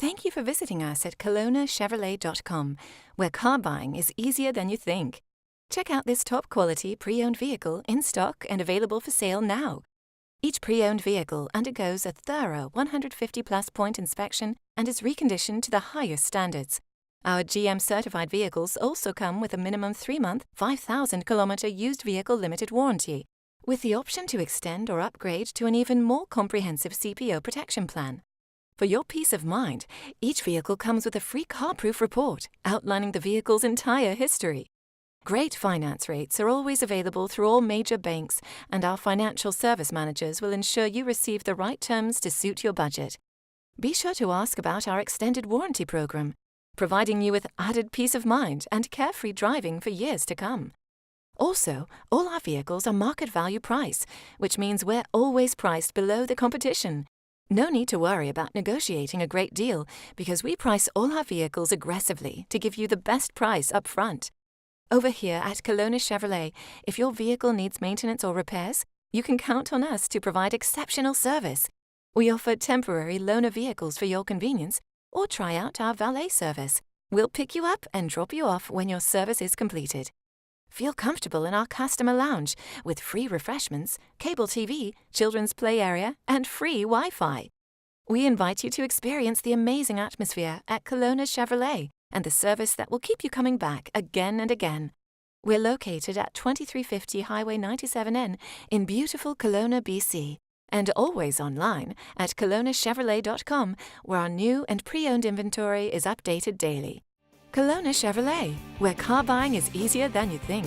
Thank you for visiting us at KelownaChevrolet.com, where car buying is easier than you think. Check out this top-quality pre-owned vehicle in stock and available for sale now. Each pre-owned vehicle undergoes a thorough 150-plus point inspection and is reconditioned to the highest standards. Our GM-certified vehicles also come with a minimum 3-month, 5,000-kilometer used vehicle limited warranty, with the option to extend or upgrade to an even more comprehensive CPO protection plan. For your peace of mind, each vehicle comes with a free car-proof report outlining the vehicle's entire history. Great finance rates are always available through all major banks, and our financial service managers will ensure you receive the right terms to suit your budget. Be sure to ask about our extended warranty program, providing you with added peace of mind and carefree driving for years to come. Also, all our vehicles are market value price, which means we're always priced below the competition. No need to worry about negotiating a great deal, because we price all our vehicles aggressively to give you the best price up front. Over here at Kelowna Chevrolet, if your vehicle needs maintenance or repairs, you can count on us to provide exceptional service. We offer temporary loaner vehicles for your convenience, or try out our valet service. We'll pick you up and drop you off when your service is completed. Feel comfortable in our customer lounge with free refreshments, cable TV, children's play area, and free Wi-Fi. We invite you to experience the amazing atmosphere at Kelowna Chevrolet and the service that will keep you coming back again and again. We're located at 2350 Highway 97N in beautiful Kelowna, BC, and always online at KelownaChevrolet.com, where our new and pre-owned inventory is updated daily. Kelowna Chevrolet, where car buying is easier than you think.